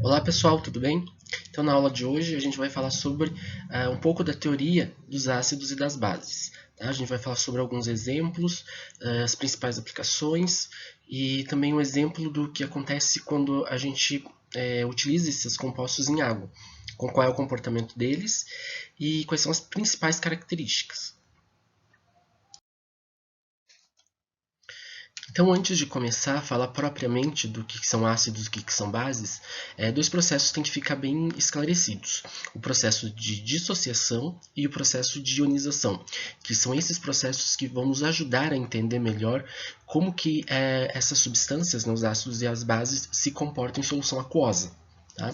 Olá pessoal, tudo bem? Então na aula de hoje a gente vai falar sobre um pouco da teoria dos ácidos e das bases. Tá? A gente vai falar sobre alguns exemplos, as principais aplicações e também um exemplo do que acontece quando a gente utiliza esses compostos em água, com qual é o comportamento deles e quais são as principais características. Então, antes de começar a falar propriamente do que são ácidos e o que são bases, dois processos têm que ficar bem esclarecidos. O processo de dissociação e o processo de ionização, que são esses processos que vão nos ajudar a entender melhor como que essas substâncias, os ácidos e as bases, se comportam em solução aquosa. Tá?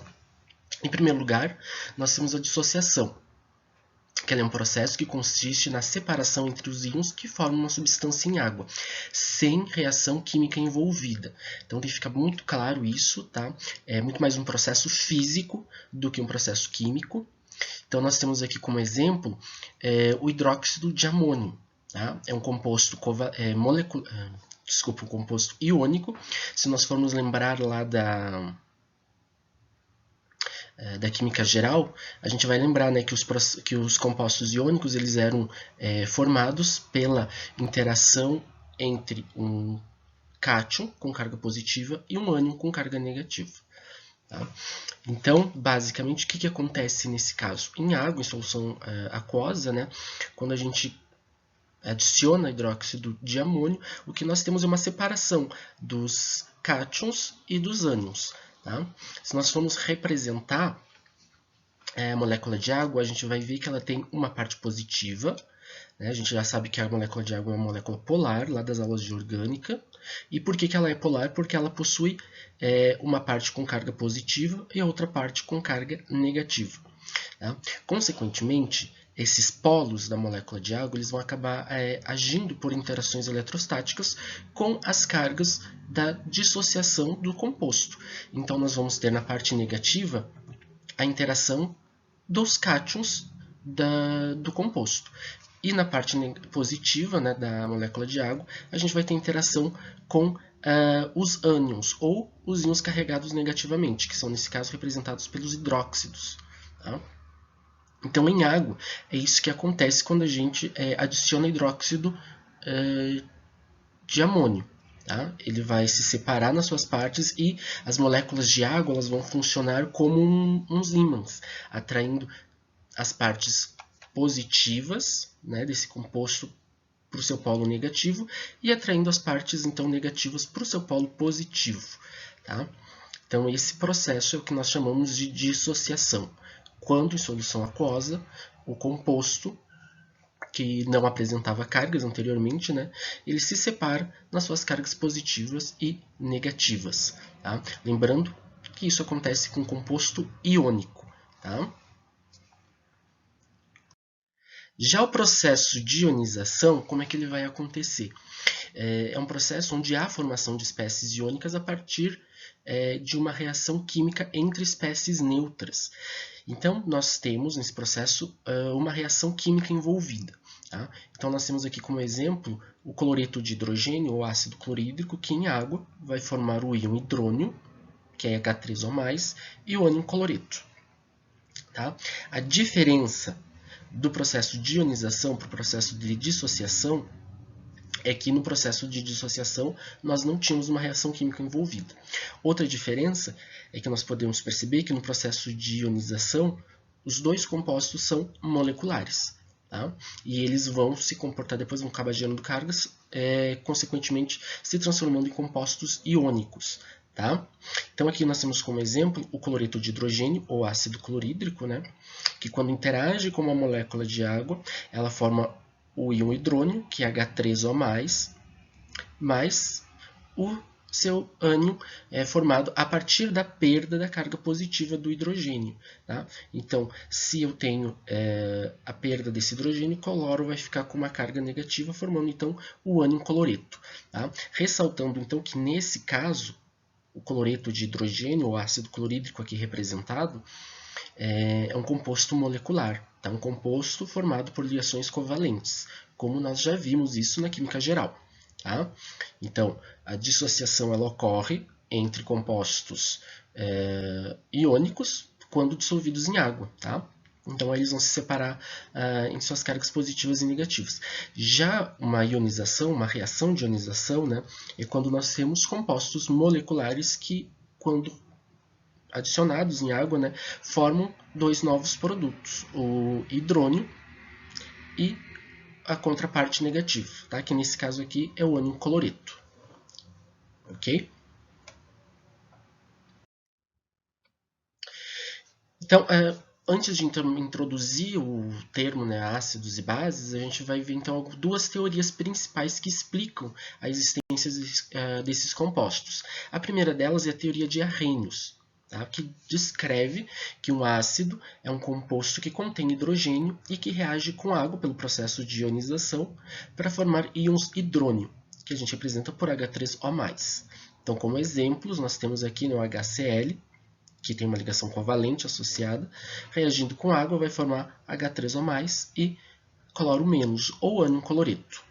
Em primeiro lugar, nós temos a dissociação, que é um processo que consiste na separação entre os íons que formam uma substância em água, sem reação química envolvida. Então tem que ficar muito claro isso, tá? É muito mais um processo físico do que um processo químico. Então nós temos aqui como exemplo o hidróxido de amônio. Tá? É um composto um composto iônico. Se nós formos lembrar lá da química geral, a gente vai lembrar, né, que os compostos iônicos eles eram formados pela interação entre um cátion com carga positiva e um ânion com carga negativa. Tá? Então, basicamente, o que acontece nesse caso? Em água, em solução aquosa, né, quando a gente adiciona hidróxido de amônio, o que nós temos é uma separação dos cátions e dos ânions. Tá? Se nós formos representar a molécula de água, a gente vai ver que ela tem uma parte positiva. Né? A gente já sabe que a molécula de água é uma molécula polar, lá das aulas de orgânica. E por que ela é polar? Porque ela possui uma parte com carga positiva e a outra parte com carga negativa. Tá? Consequentemente, esses polos da molécula de água eles vão acabar agindo por interações eletrostáticas com as cargas da dissociação do composto. Então, nós vamos ter na parte negativa a interação dos cátions do composto. E na parte positiva, né, da molécula de água, a gente vai ter interação com os ânions, ou os íons carregados negativamente, que são, nesse caso, representados pelos hidróxidos. Tá? Então, em água, é isso que acontece quando a gente adiciona hidróxido de amônio. Tá? Ele vai se separar nas suas partes e as moléculas de água elas vão funcionar como uns ímãs, atraindo as partes positivas, né, desse composto para o seu polo negativo e atraindo as partes então negativas para o seu polo positivo. Tá? Então esse processo é o que nós chamamos de dissociação. Quando em solução aquosa, o composto que não apresentava cargas anteriormente, né, ele se separa nas suas cargas positivas e negativas. Tá? Lembrando que isso acontece com composto iônico. Tá? Já o processo de ionização, como é que ele vai acontecer? É um processo onde há formação de espécies iônicas a partir de uma reação química entre espécies neutras. Então, nós temos nesse processo uma reação química envolvida. Tá? Então, nós temos aqui como exemplo o cloreto de hidrogênio ou ácido clorídrico, que em água vai formar o íon hidrônio, que é H3O+, e o ânion cloreto. Tá? A diferença do processo de ionização para o processo de dissociação é que no processo de dissociação nós não tínhamos uma reação química envolvida. Outra diferença é que nós podemos perceber que no processo de ionização os dois compostos são moleculares. Tá? E eles vão se comportar, depois vão acabar gerando cargas, consequentemente se transformando em compostos iônicos. Tá? Então aqui nós temos como exemplo o cloreto de hidrogênio, ou ácido clorídrico, né? Que quando interage com uma molécula de água, ela forma o íon hidrônio, que é H3O+, mais o seu ânion formado a partir da perda da carga positiva do hidrogênio. Tá? Então, se eu tenho a perda desse hidrogênio, o cloro vai ficar com uma carga negativa, formando então o ânion cloreto. Tá? Ressaltando então que nesse caso, o cloreto de hidrogênio, ou ácido clorídrico aqui representado, é um composto molecular, tá? Um composto formado por ligações covalentes, como nós já vimos isso na química geral. Tá? Então, a dissociação ela ocorre entre compostos iônicos quando dissolvidos em água, tá? Então, eles vão se separar em suas cargas positivas e negativas. Já uma ionização, uma reação de ionização, né, é quando nós temos compostos moleculares que, quando adicionados em água, né, formam dois novos produtos, o hidrônio e a contraparte negativa, tá? Que nesse caso aqui é o ânion cloreto. Ok? Então, antes de introduzir o termo, né, ácidos e bases, a gente vai ver então duas teorias principais que explicam a existência desses compostos. A primeira delas é a teoria de Arrhenius, tá? Que descreve que um ácido é um composto que contém hidrogênio e que reage com água pelo processo de ionização para formar íons hidrônio, que a gente representa por H3O+. Então, como exemplos, nós temos aqui no HCl, que tem uma ligação covalente associada, reagindo com água vai formar H3O+, e cloro menos, ou ânion cloreto.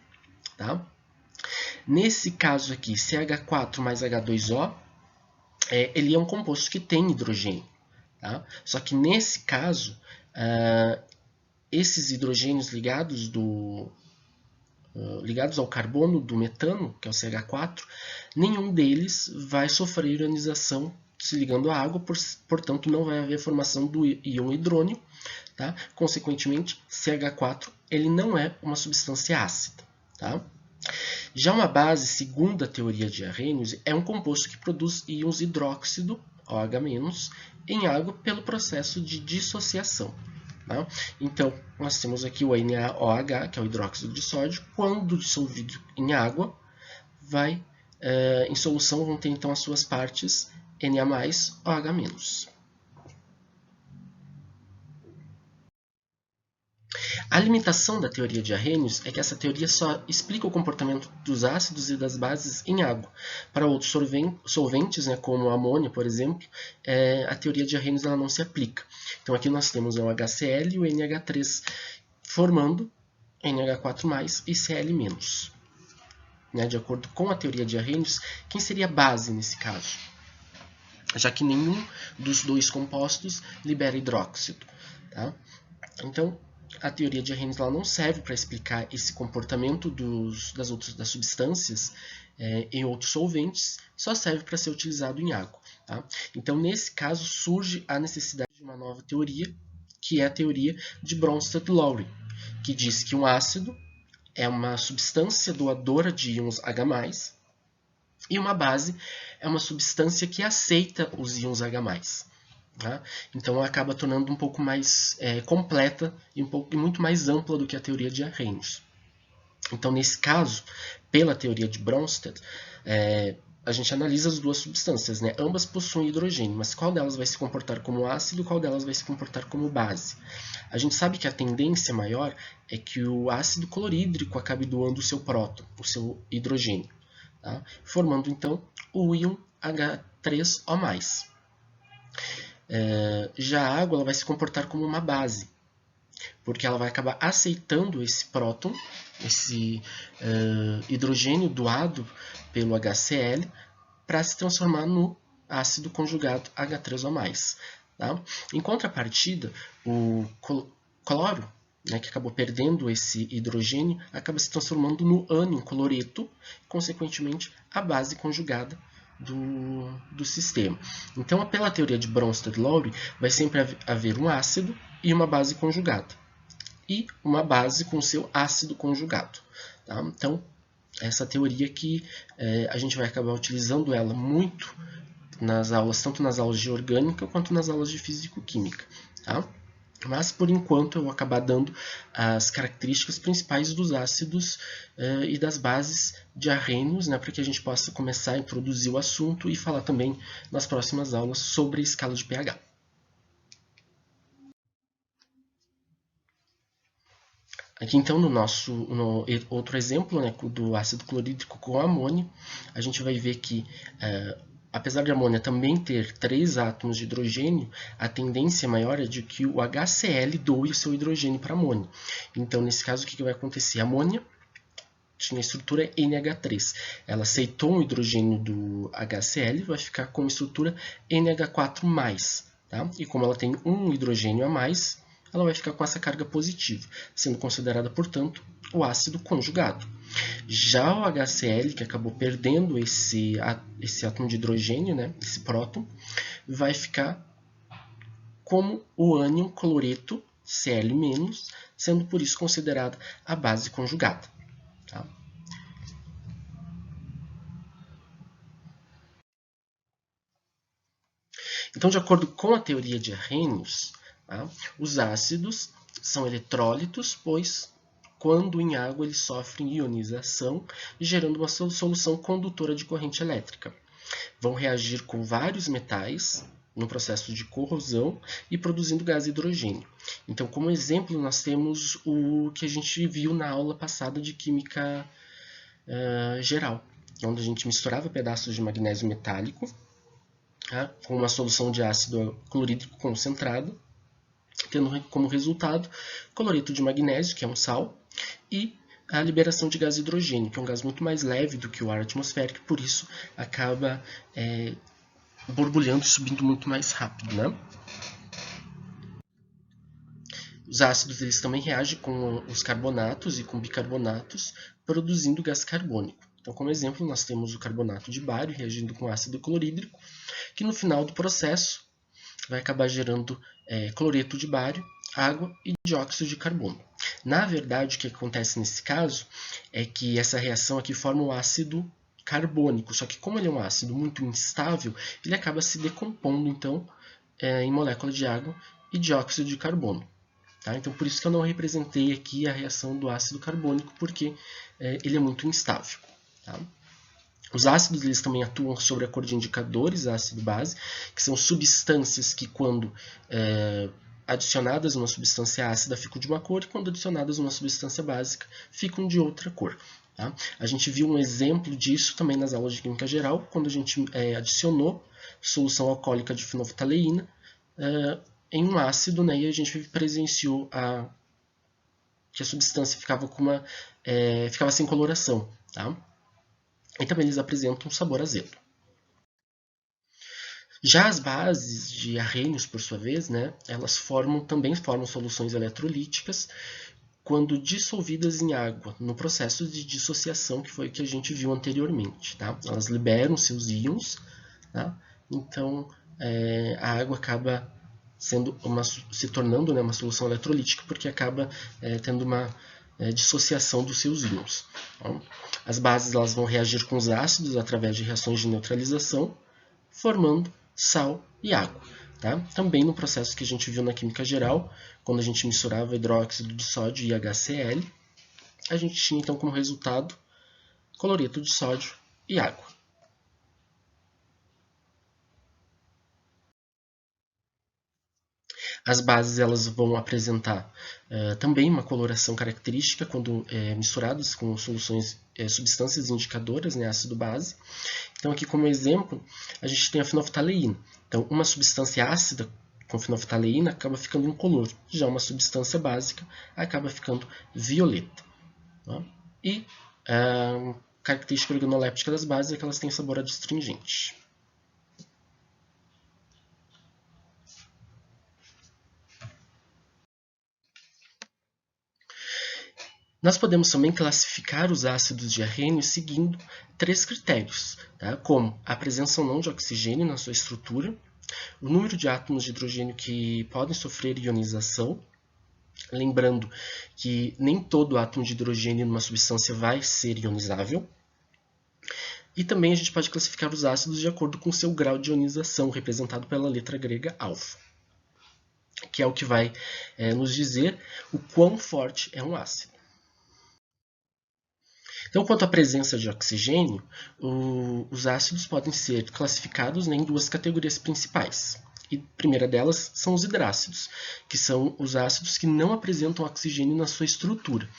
Tá? Nesse caso aqui, CH4 mais H2O, ele é um composto que tem hidrogênio. Tá? Só que nesse caso, esses hidrogênios ligados ao carbono do metano, que é o CH4, nenhum deles vai sofrer ionização se ligando à água, portanto não vai haver formação do íon hidrônio, tá? Consequentemente, CH4 ele não é uma substância ácida. Tá? Já uma base, segundo a teoria de Arrhenius, é um composto que produz íons hidróxido, OH-, em água pelo processo de dissociação. Tá? Então, nós temos aqui o NaOH, que é o hidróxido de sódio, quando dissolvido em água, em solução vão ter então as suas partes Na+, OH-. A limitação da teoria de Arrhenius é que essa teoria só explica o comportamento dos ácidos e das bases em água. Para outros solventes, né, como a amônia, por exemplo, a teoria de Arrhenius ela não se aplica. Então aqui nós temos o HCl e o NH3 formando NH4+, e Cl-. Né, de acordo com a teoria de Arrhenius, quem seria a base nesse caso? Já que nenhum dos dois compostos libera hidróxido. Tá? Então, a teoria de Arrhenius não serve para explicar esse comportamento das substâncias em outros solventes, só serve para ser utilizado em água. Tá? Então, nesse caso, surge a necessidade de uma nova teoria, que é a teoria de Bronsted-Lowry, que diz que um ácido é uma substância doadora de íons H+, e uma base é uma substância que aceita os íons H+. Tá? Então acaba tornando um pouco mais completa e muito mais ampla do que a teoria de Arrhenius. Então, nesse caso, pela teoria de Bronsted, a gente analisa as duas substâncias, né? Ambas possuem hidrogênio, mas qual delas vai se comportar como ácido e qual delas vai se comportar como base? A gente sabe que a tendência maior é que o ácido clorídrico acabe doando o seu próton, o seu hidrogênio, tá? Formando então o íon H3O+. Já a água ela vai se comportar como uma base, porque ela vai acabar aceitando esse próton, esse hidrogênio doado pelo HCl, para se transformar no ácido conjugado H3O+. Tá? Em contrapartida, o cloro, né, que acabou perdendo esse hidrogênio, acaba se transformando no ânion cloreto, consequentemente a base conjugada do sistema. Então, pela teoria de Bronsted-Lowry, vai sempre haver um ácido e uma base conjugada, e uma base com seu ácido conjugado. Tá? Então, essa teoria que a gente vai acabar utilizando ela muito nas aulas, tanto nas aulas de orgânica quanto nas aulas de físico-química. Tá? Mas, por enquanto, eu vou acabar dando as características principais dos ácidos e das bases de Arrhenius, né, para que a gente possa começar a introduzir o assunto e falar também nas próximas aulas sobre a escala de pH. Aqui, então, no outro exemplo, né, do ácido clorídrico com amônio, a gente vai ver que apesar de a amônia também ter 3 átomos de hidrogênio, a tendência maior é de que o HCl doe o seu hidrogênio para a amônia. Então, nesse caso, o que vai acontecer? A amônia tinha a estrutura NH3. Ela aceitou um hidrogênio do HCl, vai ficar com a estrutura NH4+. Tá? E como ela tem um hidrogênio a mais, ela vai ficar com essa carga positiva, sendo considerada, portanto, o ácido conjugado. Já o HCl, que acabou perdendo esse átomo de hidrogênio, né, esse próton, vai ficar como o ânion cloreto Cl-, sendo por isso considerada a base conjugada. Tá? Então, de acordo com a teoria de Arrhenius, tá, os ácidos são eletrólitos, pois quando em água eles sofrem ionização, gerando uma solução condutora de corrente elétrica. Vão reagir com vários metais no processo de corrosão e produzindo gás hidrogênio. Então, como exemplo, nós temos o que a gente viu na aula passada de química geral, onde a gente misturava pedaços de magnésio metálico, tá, com uma solução de ácido clorídrico concentrado, tendo como resultado cloreto de magnésio, que é um sal, e a liberação de gás hidrogênio, que é um gás muito mais leve do que o ar atmosférico, por isso acaba borbulhando e subindo muito mais rápido. Né? Os ácidos eles também reagem com os carbonatos e com bicarbonatos, produzindo gás carbônico. Então, como exemplo, nós temos o carbonato de bário reagindo com ácido clorídrico, que no final do processo vai acabar gerando cloreto de bário, água e dióxido de carbono. Na verdade, o que acontece nesse caso é que essa reação aqui forma o ácido carbônico, só que como ele é um ácido muito instável, ele acaba se decompondo então em molécula de água e dióxido de carbono. Tá? Então, por isso que eu não representei aqui a reação do ácido carbônico, porque ele é muito instável. Tá? Os ácidos eles também atuam sobre a cor de indicadores ácido-base, que são substâncias que, quando adicionadas a uma substância ácida, ficam de uma cor, e quando adicionadas a uma substância básica, ficam de outra cor. Tá? A gente viu um exemplo disso também nas aulas de química geral, quando a gente adicionou solução alcoólica de fenolftaleína em um ácido, né, e a gente presenciou que a substância ficava sem coloração. Tá? E também eles apresentam um sabor azedo. Já as bases de Arrhenius, por sua vez, né, elas também formam soluções eletrolíticas quando dissolvidas em água, no processo de dissociação, que foi o que a gente viu anteriormente. Tá? Elas liberam seus íons, tá? Então a água acaba se tornando, né, uma solução eletrolítica, porque acaba tendo uma dissociação dos seus íons. Tá? As bases elas vão reagir com os ácidos através de reações de neutralização, formando sal e água. Tá? Também no processo que a gente viu na química geral, quando a gente misturava hidróxido de sódio e HCl, a gente tinha então como resultado cloreto de sódio e água. As bases elas vão apresentar também uma coloração característica quando misturadas com substâncias indicadoras, né, ácido-base. Então, aqui como exemplo, a gente tem a fenolftaleína. Então, uma substância ácida com fenolftaleína acaba ficando incolor, já uma substância básica acaba ficando violeta. Tá? E a característica organoléptica das bases é que elas têm sabor adstringente. Nós podemos também classificar os ácidos de Arrhenius seguindo 3 critérios, tá? Como a presença ou não de oxigênio na sua estrutura, o número de átomos de hidrogênio que podem sofrer ionização, lembrando que nem todo átomo de hidrogênio numa substância vai ser ionizável, e também a gente pode classificar os ácidos de acordo com seu grau de ionização, representado pela letra grega alfa, que é o que vai nos dizer o quão forte é um ácido. Então, quanto à presença de oxigênio, os ácidos podem ser classificados em 2 categorias principais. E a primeira delas são os hidrácidos, que são os ácidos que não apresentam oxigênio na sua estrutura.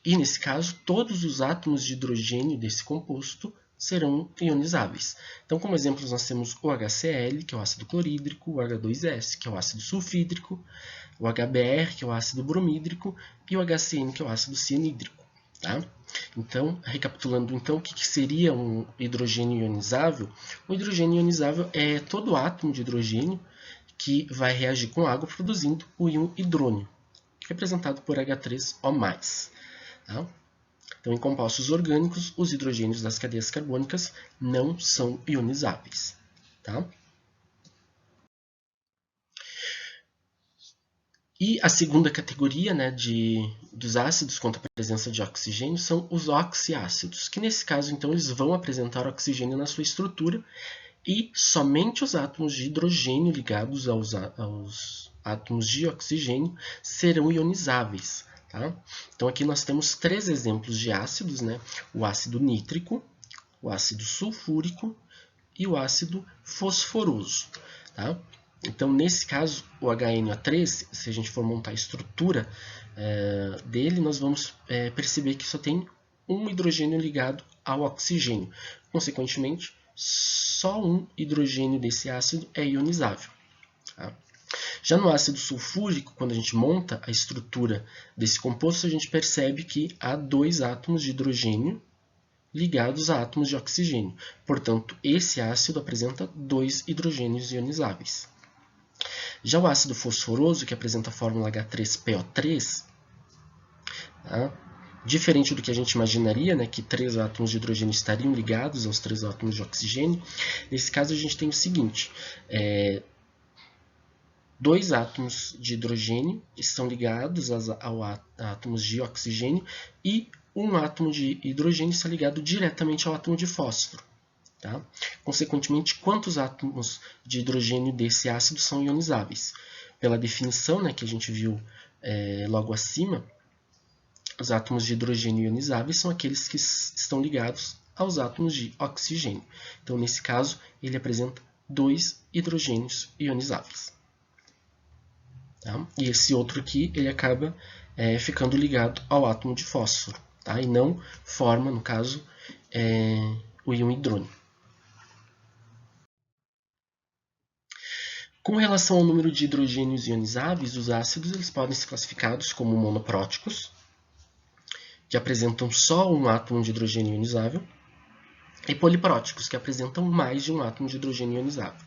E, nesse caso, todos os átomos de hidrogênio desse composto serão ionizáveis. Então, como exemplos, nós temos o HCl, que é o ácido clorídrico, o H2S, que é o ácido sulfídrico, o HBr, que é o ácido bromídrico, e o HCN, que é o ácido cianídrico. tá? Então, recapitulando, então, o que seria um hidrogênio ionizável? Um hidrogênio ionizável é todo átomo de hidrogênio que vai reagir com água produzindo o íon hidrônio, representado por H3O+. Tá? Então, em compostos orgânicos, os hidrogênios das cadeias carbônicas não são ionizáveis. Tá? E a segunda categoria, né, dos ácidos contra a presença de oxigênio são os oxiácidos, que nesse caso, então, eles vão apresentar oxigênio na sua estrutura e somente os átomos de hidrogênio ligados aos átomos de oxigênio serão ionizáveis. Tá? Então aqui nós temos 3 exemplos de ácidos, né? O ácido nítrico, o ácido sulfúrico e o ácido fosforoso. Tá? Então, nesse caso, o HNO3, se a gente for montar a estrutura dele, nós vamos perceber que só tem um hidrogênio ligado ao oxigênio. Consequentemente, só um hidrogênio desse ácido é ionizável. Tá? Já no ácido sulfúrico, quando a gente monta a estrutura desse composto, a gente percebe que há 2 átomos de hidrogênio ligados a átomos de oxigênio. Portanto, esse ácido apresenta 2 hidrogênios ionizáveis. Já o ácido fosforoso, que apresenta a fórmula H3PO3, tá? Diferente do que a gente imaginaria, né, que 3 átomos de hidrogênio estariam ligados aos 3 átomos de oxigênio, nesse caso a gente tem o seguinte, 2 átomos de hidrogênio estão ligados a átomos de oxigênio e um átomo de hidrogênio está ligado diretamente ao átomo de fósforo. Tá? Consequentemente, quantos átomos de hidrogênio desse ácido são ionizáveis? Pela definição, né, que a gente viu logo acima, os átomos de hidrogênio ionizáveis são aqueles que estão ligados aos átomos de oxigênio. Então, nesse caso, ele apresenta 2 hidrogênios ionizáveis. Tá? E esse outro aqui, ele acaba ficando ligado ao átomo de fósforo, tá? E não forma, no caso, o íon hidrônio. Com relação ao número de hidrogênios ionizáveis, os ácidos eles podem ser classificados como monopróticos, que apresentam só um átomo de hidrogênio ionizável, e polipróticos, que apresentam mais de um átomo de hidrogênio ionizável.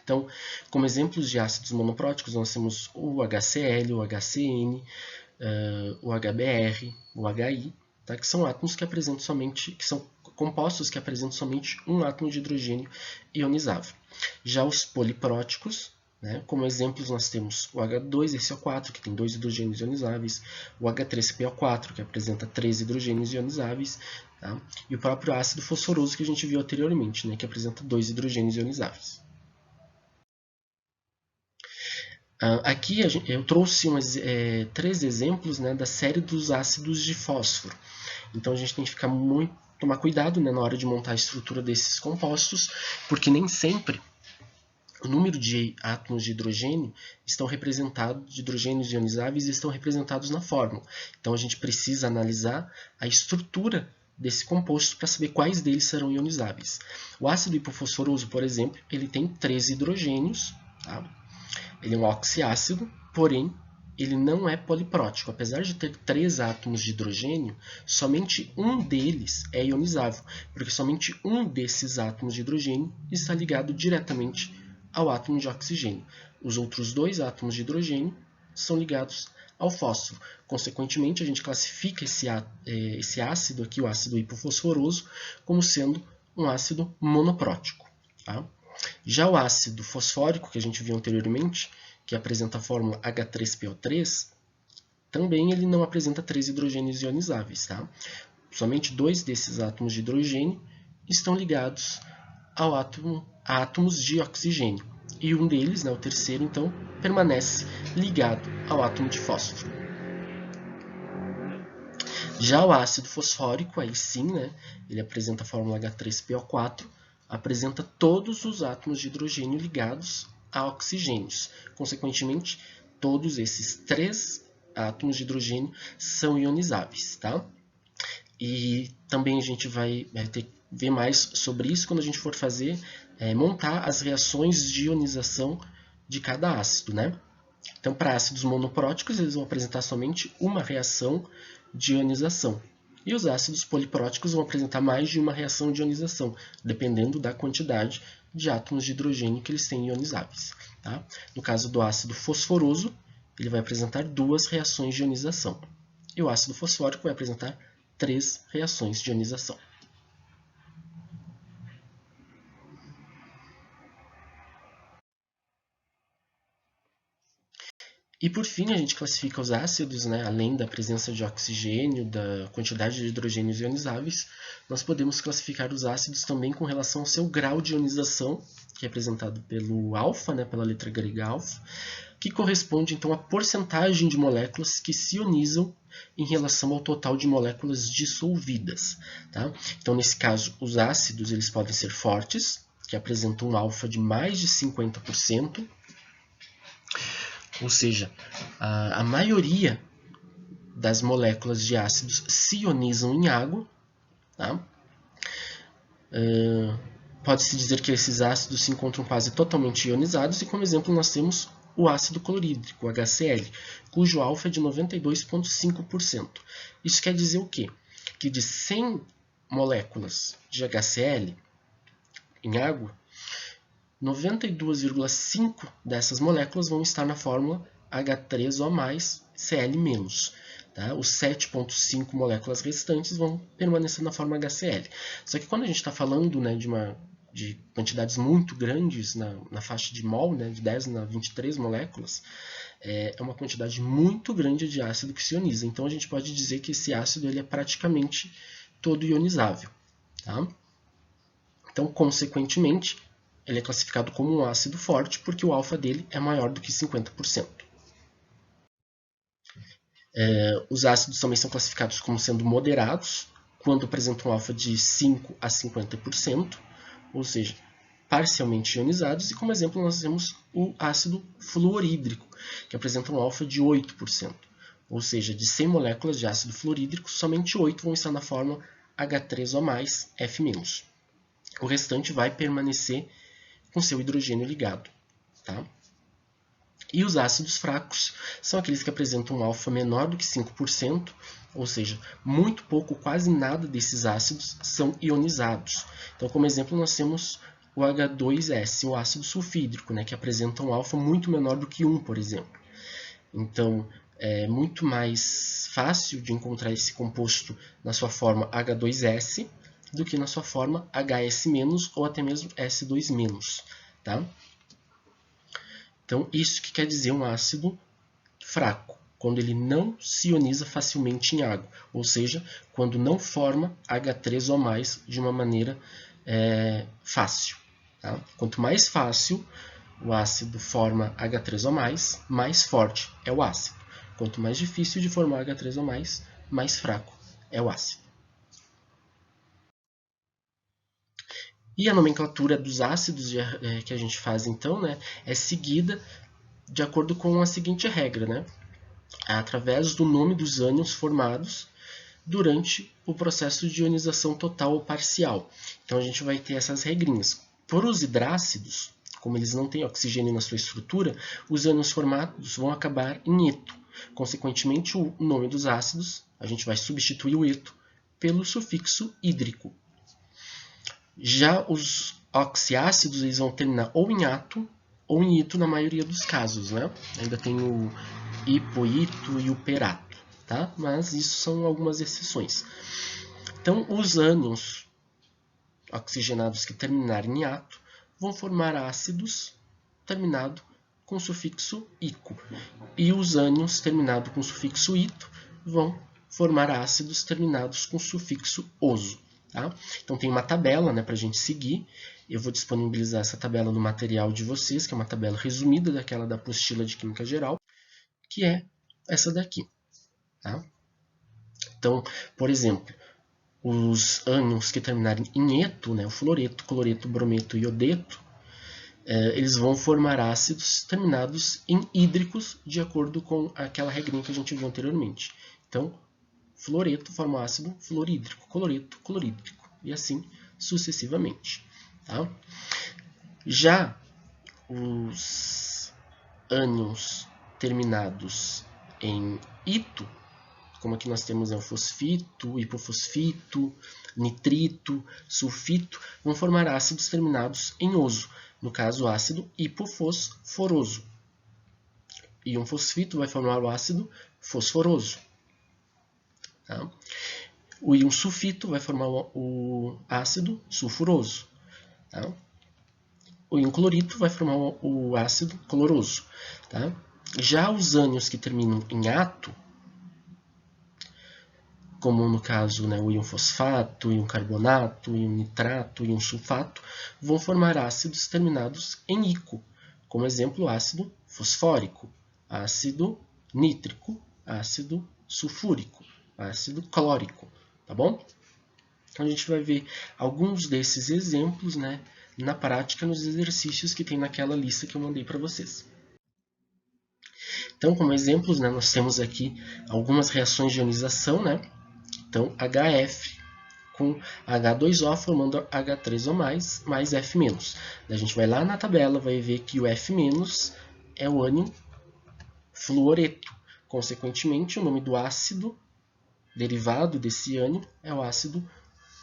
Então, como exemplos de ácidos monopróticos, nós temos o HCl, o HCN, o HBr, o HI, tá? Que são átomos que apresentam somente, que são compostos que apresentam somente um átomo de hidrogênio ionizável. Já os polipróticos, né? Como exemplos nós temos o H2SO4, que tem 2 hidrogênios ionizáveis, o H3PO4, que apresenta 3 hidrogênios ionizáveis, tá? E o próprio ácido fosforoso que a gente viu anteriormente, né? Que apresenta 2 hidrogênios ionizáveis. Aqui eu trouxe 3 exemplos, né, da série dos ácidos de fósforo. Então a gente tem que tomar cuidado, né, na hora de montar a estrutura desses compostos, porque nem sempre o número de átomos de hidrogênio estão representados, de hidrogênios ionizáveis, estão representados na fórmula. Então a gente precisa analisar a estrutura desse composto para saber quais deles serão ionizáveis. O ácido hipofosforoso, por exemplo, ele tem 3 hidrogênios, tá? Ele é um oxiácido, porém ele não é poliprótico. Apesar de ter 3 átomos de hidrogênio, somente um deles é ionizável, porque somente um desses átomos de hidrogênio está ligado diretamente ao átomo de oxigênio. Os outros 2 átomos de hidrogênio são ligados ao fósforo. Consequentemente, a gente classifica esse ácido aqui, o ácido hipofosforoso, como sendo um ácido monoprótico. Tá? Já o ácido fosfórico, que a gente viu anteriormente, que apresenta a fórmula H3PO3, também ele não apresenta 3 hidrogênios ionizáveis. Tá? Somente 2 desses átomos de hidrogênio estão ligados a átomos de oxigênio. E um deles, né, o terceiro, então, permanece ligado ao átomo de fósforo. Já o ácido fosfórico, aí sim, né, ele apresenta a fórmula H3PO4, apresenta todos os átomos de hidrogênio ligados a oxigênios. Consequentemente, todos esses 3 átomos de hidrogênio são ionizáveis. Tá? E também a gente vai ter que ver mais sobre isso quando a gente for montar as reações de ionização de cada ácido. Né? Então, para ácidos monopróticos, eles vão apresentar somente uma reação de ionização. E os ácidos polipróticos vão apresentar mais de uma reação de ionização, dependendo da quantidade de átomos de hidrogênio que eles têm ionizáveis. Tá? No caso do ácido fosforoso, ele vai apresentar 2 reações de ionização. E o ácido fosfórico vai apresentar 3 reações de ionização. E por fim, a gente classifica os ácidos, né? Além da presença de oxigênio, da quantidade de hidrogênios ionizáveis, nós podemos classificar os ácidos também com relação ao seu grau de ionização, que é representado pelo alfa, né? Pela letra grega alfa, que corresponde então à porcentagem de moléculas que se ionizam em relação ao total de moléculas dissolvidas. Tá? Então, nesse caso, os ácidos eles podem ser fortes, que apresentam um alfa de mais de 50%, ou seja, a maioria das moléculas de ácidos se ionizam em água. Tá? Pode-se dizer que esses ácidos se encontram quase totalmente ionizados, e como exemplo nós temos o ácido clorídrico, o HCl, cujo alfa é de 92,5%. Isso quer dizer o quê? Que de 100 moléculas de HCl em água, 92,5 dessas moléculas vão estar na fórmula H3O+, Cl-. Tá? Os 7,5 moléculas restantes vão permanecer na forma HCl. Só que quando a gente está falando, né, de quantidades muito grandes na faixa de mol, né, de 10 a 23 moléculas, é uma quantidade muito grande de ácido que se ioniza. Então a gente pode dizer que esse ácido ele é praticamente todo ionizável. Tá? Então, consequentemente, ele é classificado como um ácido forte porque o alfa dele é maior do que 50%. Os ácidos também são classificados como sendo moderados quando apresentam um alfa de 5 a 50%, ou seja, parcialmente ionizados, e como exemplo nós temos o ácido fluorídrico, que apresenta um alfa de 8%, ou seja, de 100 moléculas de ácido fluorídrico, somente 8 vão estar na forma H3O+, F-. O restante vai permanecer com seu hidrogênio ligado. Tá? E os ácidos fracos são aqueles que apresentam um alfa menor do que 5%, ou seja, muito pouco, quase nada desses ácidos são ionizados. Então, como exemplo, nós temos o H2S, o ácido sulfídrico, né, que apresenta um alfa muito menor do que 1, por exemplo. Então, é muito mais fácil de encontrar esse composto na sua forma H2S do que na sua forma HS- ou até mesmo S2-. Tá? Então, isso que quer dizer um ácido fraco, quando ele não se ioniza facilmente em água, ou seja, quando não forma H3O+, de uma maneira fácil. Tá? Quanto mais fácil o ácido forma H3O+, mais forte é o ácido. Quanto mais difícil de formar H3O+, mais fraco é o ácido. E a nomenclatura dos ácidos que a gente faz, então, né, é seguida de acordo com a seguinte regra, né? Através do nome dos ânions formados durante o processo de ionização total ou parcial. Então, a gente vai ter essas regrinhas. Por os hidrácidos, como eles não têm oxigênio na sua estrutura, os ânions formados vão acabar em eto. Consequentemente, o nome dos ácidos, a gente vai substituir o eto pelo sufixo hídrico. Já os oxiácidos eles vão terminar ou em ato ou em ito na maioria dos casos. Né? Ainda tem o hipoito e o perato, tá? Mas isso são algumas exceções. Então, os ânions oxigenados que terminarem em ato vão formar ácidos terminado com sufixo ico. E os ânions terminados com sufixo ito vão formar ácidos terminados com sufixo oso. Tá? Então tem uma tabela, né, para a gente seguir. Eu vou disponibilizar essa tabela no material de vocês, que é uma tabela resumida daquela da apostila de Química Geral, que é essa daqui. Tá? Então, por exemplo, os ânions que terminarem em eto, né, o fluoreto, cloreto, brometo e iodeto, eles vão formar ácidos terminados em hídricos, de acordo com aquela regrinha que a gente viu anteriormente. Então, fluoreto forma ácido fluorídrico, cloreto, clorídrico, e assim sucessivamente. Tá? Já os ânions terminados em ito, como aqui nós temos o fosfito, hipofosfito, nitrito, sulfito, vão formar ácidos terminados em oso, no caso o ácido hipofosforoso. E um fosfito vai formar o ácido fosforoso. Tá? O íon sulfito vai formar o ácido sulfuroso. Tá? O íon clorito vai formar o ácido cloroso. Tá? Já os ânions que terminam em ato, como no caso, né, o íon fosfato, o íon carbonato, o íon nitrato, o íon sulfato, vão formar ácidos terminados em ico, como exemplo, ácido fosfórico, ácido nítrico, ácido sulfúrico, ácido clórico, tá bom? Então a gente vai ver alguns desses exemplos, né, na prática nos exercícios que tem naquela lista que eu mandei para vocês. Então, como exemplos, né, nós temos aqui algumas reações de ionização, né? Então, HF com H2O formando H3O+, mais F-. A gente vai lá na tabela, vai ver que o F- é o ânion fluoreto. Consequentemente, o nome do ácido derivado desse ânion é o ácido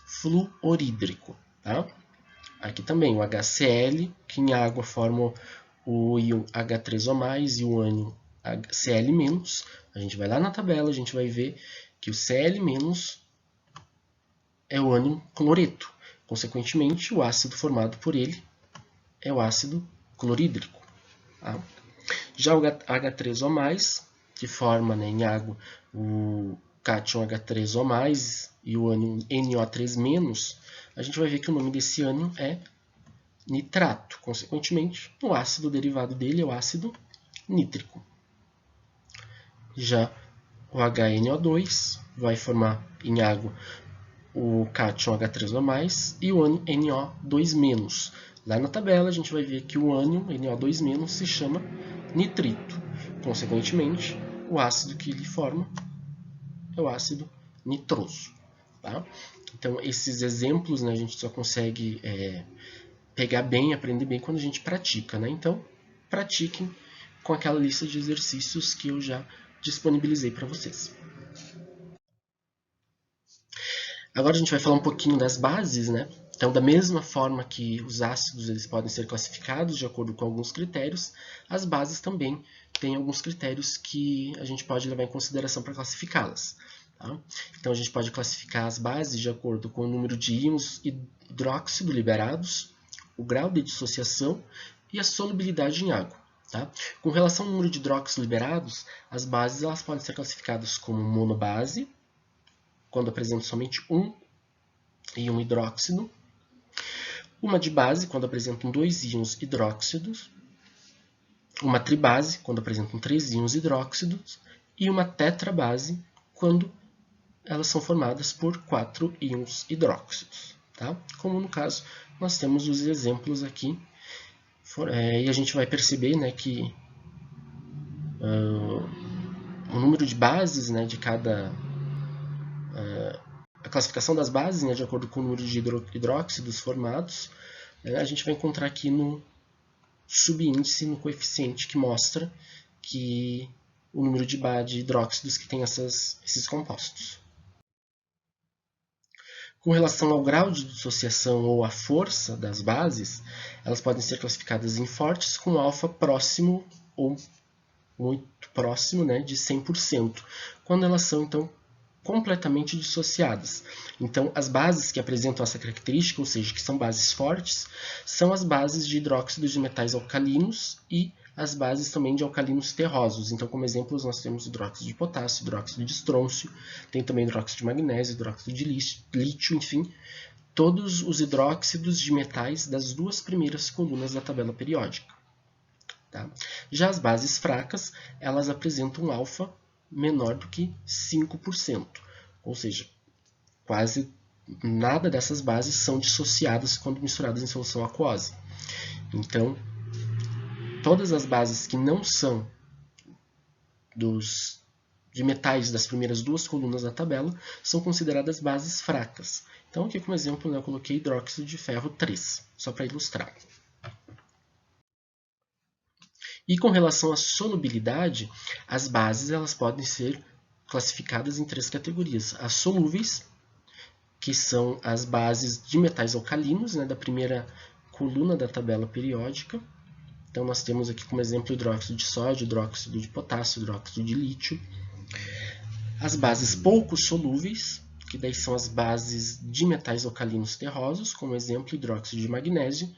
fluorídrico. Tá? Aqui também o HCl, que em água forma o íon H3O+, e o ânion Cl-. A gente vai lá na tabela, a gente vai ver que o Cl- é o ânion cloreto. Consequentemente, o ácido formado por ele é o ácido clorídrico. Tá? Já o H3O+, que forma, né, em água o cátion H3O+, e o ânion NO3-, a gente vai ver que o nome desse ânion é nitrato. Consequentemente, o ácido derivado dele é o ácido nítrico. Já o HNO2 vai formar em água o cátion H3O+, e o ânion NO2-. Lá na tabela a gente vai ver que o ânion NO2- se chama nitrito. Consequentemente, o ácido que ele forma é o ácido nitroso. Tá? Então, esses exemplos, né, a gente só consegue pegar bem, aprender bem quando a gente pratica. Né? Então, pratiquem com aquela lista de exercícios que eu já disponibilizei para vocês. Agora a gente vai falar um pouquinho das bases, né? Então, da mesma forma que os ácidos eles podem ser classificados de acordo com alguns critérios, as bases também têm alguns critérios que a gente pode levar em consideração para classificá-las. Tá? Então, a gente pode classificar as bases de acordo com o número de íons hidróxido liberados, o grau de dissociação e a solubilidade em água. Tá? Com relação ao número de hidróxidos liberados, as bases elas podem ser classificadas como monobase, quando apresentam somente um íon hidróxido, uma dibase, quando apresentam dois íons hidróxidos, uma tribase, quando apresentam três íons hidróxidos, e uma tetrabase, quando elas são formadas por quatro íons hidróxidos. Tá? Como no caso, nós temos os exemplos aqui, e a gente vai perceber, né, que o número de bases, né, de cada... a classificação das bases, né, de acordo com o número de hidróxidos formados, a gente vai encontrar aqui no subíndice, no coeficiente que mostra que o número de hidróxidos que tem esses compostos. Com relação ao grau de dissociação ou à força das bases, elas podem ser classificadas em fortes com alfa próximo ou muito próximo, né, de 100%, quando elas são, então, completamente dissociadas. Então, as bases que apresentam essa característica, ou seja, que são bases fortes, são as bases de hidróxidos de metais alcalinos e as bases também de alcalinos terrosos. Então, como exemplos, nós temos hidróxido de potássio, hidróxido de estrôncio, tem também hidróxido de magnésio, hidróxido de lítio, enfim, todos os hidróxidos de metais das duas primeiras colunas da tabela periódica. Tá? Já as bases fracas, elas apresentam um alfa menor do que 5%, ou seja, quase nada dessas bases são dissociadas quando misturadas em solução aquosa. Então, todas as bases que não são de metais das primeiras duas colunas da tabela são consideradas bases fracas. Então, aqui como exemplo, eu coloquei hidróxido de ferro 3, só para ilustrar. E com relação à solubilidade, as bases elas podem ser classificadas em 3 categorias. As solúveis, que são as bases de metais alcalinos, né, da primeira coluna da tabela periódica. Então, nós temos aqui como exemplo hidróxido de sódio, hidróxido de potássio, hidróxido de lítio. As bases pouco solúveis, que daí são as bases de metais alcalinos terrosos, como exemplo hidróxido de magnésio,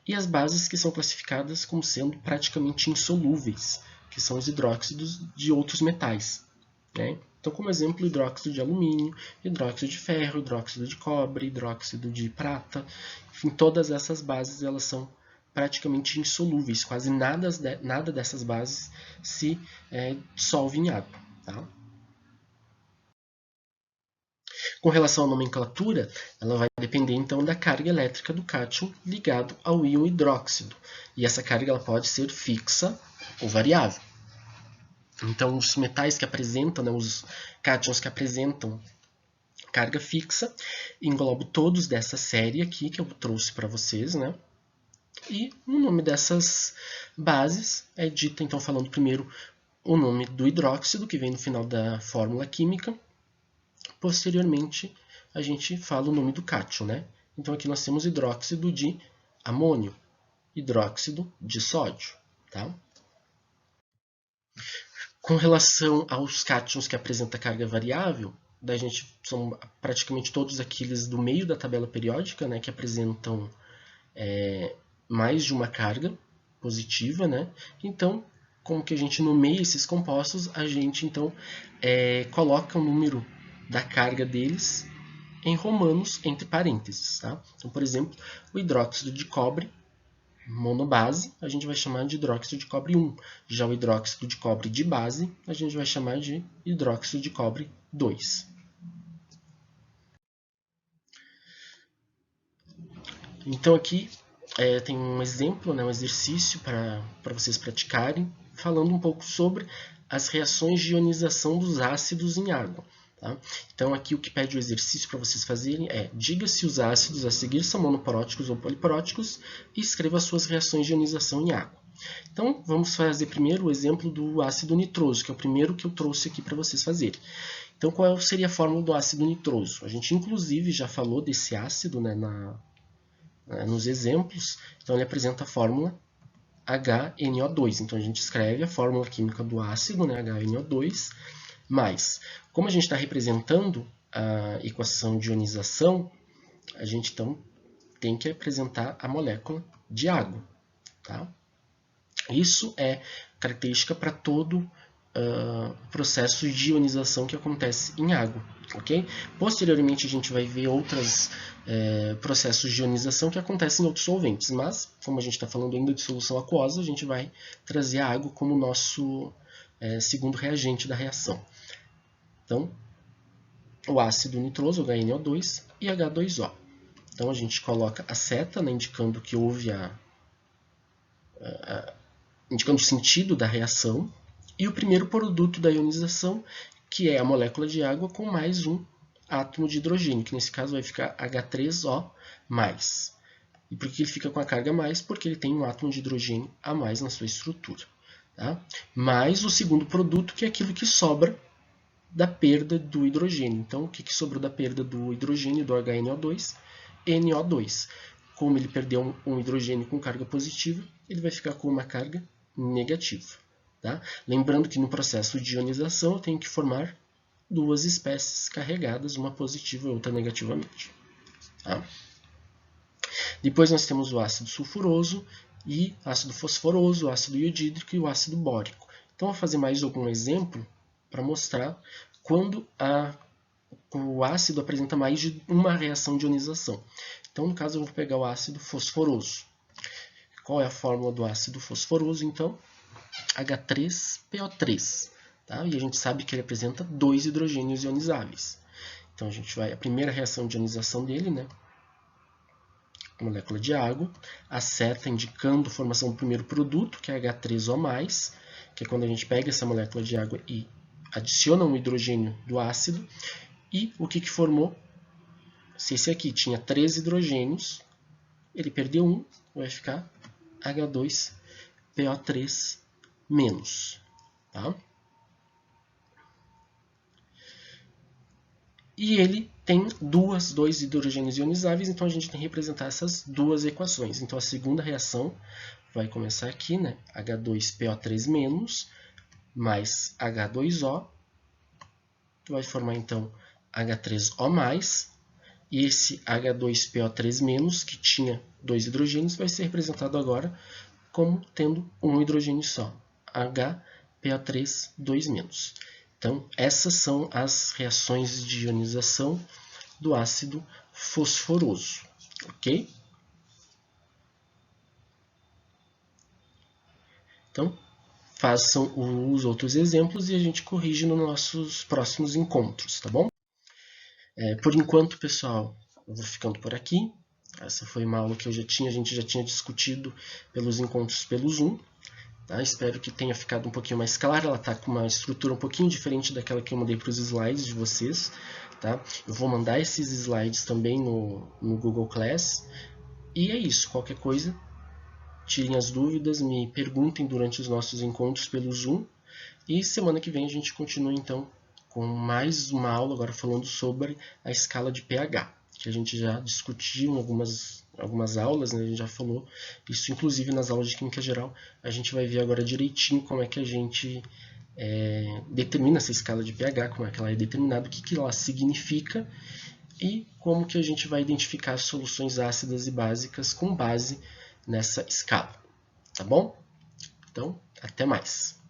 e as bases que são classificadas como sendo praticamente insolúveis, que são os hidróxidos de outros metais, né? Então, como exemplo, hidróxido de alumínio, hidróxido de ferro, hidróxido de cobre, hidróxido de prata, enfim, todas essas bases elas são praticamente insolúveis, quase nada dessas bases se dissolve em água. Tá? Com relação à nomenclatura, ela vai depender então da carga elétrica do cátion ligado ao íon hidróxido, e essa carga ela pode ser fixa ou variável. Então, os metais que apresentam, né, os cátions que apresentam carga fixa, englobo todos dessa série aqui que eu trouxe para vocês, né? E o nome dessas bases é dito, então, falando primeiro o nome do hidróxido, que vem no final da fórmula química. Posteriormente, a gente fala o nome do cátion, né? Então, aqui nós temos hidróxido de amônio, hidróxido de sódio, tá? Com relação aos cátions que apresentam carga variável, da gente são praticamente todos aqueles do meio da tabela periódica, né, que apresentam mais de uma carga positiva, né? Então, como que a gente nomeia esses compostos, a gente então coloca o número da carga deles em romanos entre parênteses, tá? Então, por exemplo, o hidróxido de cobre monobase, a gente vai chamar de hidróxido de cobre 1. Já o hidróxido de cobre de base, a gente vai chamar de hidróxido de cobre 2. Então aqui tem um exemplo, né, um exercício para vocês praticarem, falando um pouco sobre as reações de ionização dos ácidos em água. Tá? Então aqui o que pede o exercício para vocês fazerem é: diga se os ácidos a seguir são monoporóticos ou poliporóticos e escreva as suas reações de ionização em água. Então vamos fazer primeiro o exemplo do ácido nitroso, que é o primeiro que eu trouxe aqui para vocês fazerem. Então qual seria a fórmula do ácido nitroso? A gente inclusive já falou desse ácido, né, nos exemplos. Então ele apresenta a fórmula HNO2. Então a gente escreve a fórmula química do ácido, né, HNO2, mas, como a gente está representando a equação de ionização, a gente então tem que apresentar a molécula de água. Tá? Isso é característica para todo processo de ionização que acontece em água. Okay? Posteriormente, a gente vai ver outros processos de ionização que acontecem em outros solventes, mas, como a gente está falando ainda de solução aquosa, a gente vai trazer a água como nosso segundo reagente da reação. Então, o ácido nitroso, HNO2, e H2O. Então, a gente coloca a seta, né, indicando que houve indicando o sentido da reação, e o primeiro produto da ionização, que é a molécula de água com mais um átomo de hidrogênio, que nesse caso vai ficar H3O+. E por que ele fica com a carga mais? Porque ele tem um átomo de hidrogênio a mais na sua estrutura. Tá? Mais o segundo produto, que é aquilo que sobra da perda do hidrogênio. Então, o que sobrou da perda do hidrogênio, do HNO2? NO2. Como ele perdeu um hidrogênio com carga positiva, ele vai ficar com uma carga negativa. Tá? Lembrando que no processo de ionização eu tenho que formar duas espécies carregadas, uma positiva e outra negativamente. Tá? Depois nós temos o ácido sulfuroso e ácido fosforoso, o ácido iodídrico e o ácido bórico. Então, eu vou fazer mais algum exemplo para mostrar quando o ácido apresenta mais de uma reação de ionização. Então, no caso, eu vou pegar o ácido fosforoso. Qual é a fórmula do ácido fosforoso, então? H3PO3. Tá? E a gente sabe que ele apresenta 2 hidrogênios ionizáveis. Então, a primeira reação de ionização dele, né? Molécula de água, a seta indicando a formação do primeiro produto, que é H3O+, que é quando a gente pega essa molécula de água e adiciona um hidrogênio do ácido. E o que formou? Se esse aqui tinha 3 hidrogênios, ele perdeu um, vai ficar H2PO3-. Tá? e ele tem dois hidrogênios ionizáveis, então a gente tem que representar essas duas equações. Então a segunda reação vai começar aqui, né? H2PO3- mais H2O, vai formar então H3O+, e esse H2PO3-, que tinha dois hidrogênios, vai ser representado agora como tendo um hidrogênio só, HPO3-2-. Então, essas são as reações de ionização do ácido fosforoso, ok? Então, façam os outros exemplos e a gente corrige nos nossos próximos encontros, tá bom? Por enquanto, pessoal, eu vou ficando por aqui. Essa foi uma aula que a gente já tinha discutido pelos encontros pelo Zoom. Tá? Espero que tenha ficado um pouquinho mais clara. Ela está com uma estrutura um pouquinho diferente daquela que eu mandei para os slides de vocês. Tá? Eu vou mandar esses slides também no Google Class. E é isso. Qualquer coisa, tirem as dúvidas, me perguntem durante os nossos encontros pelo Zoom. E semana que vem a gente continua então com mais uma aula agora falando sobre a escala de pH, que a gente já discutiu em algumas aulas, né? A gente já falou isso, inclusive nas aulas de Química Geral. A gente vai ver agora direitinho como é que a gente determina essa escala de pH, como é que ela é determinada, o que ela significa e como que a gente vai identificar as soluções ácidas e básicas com base nessa escala. Tá bom? Então, até mais!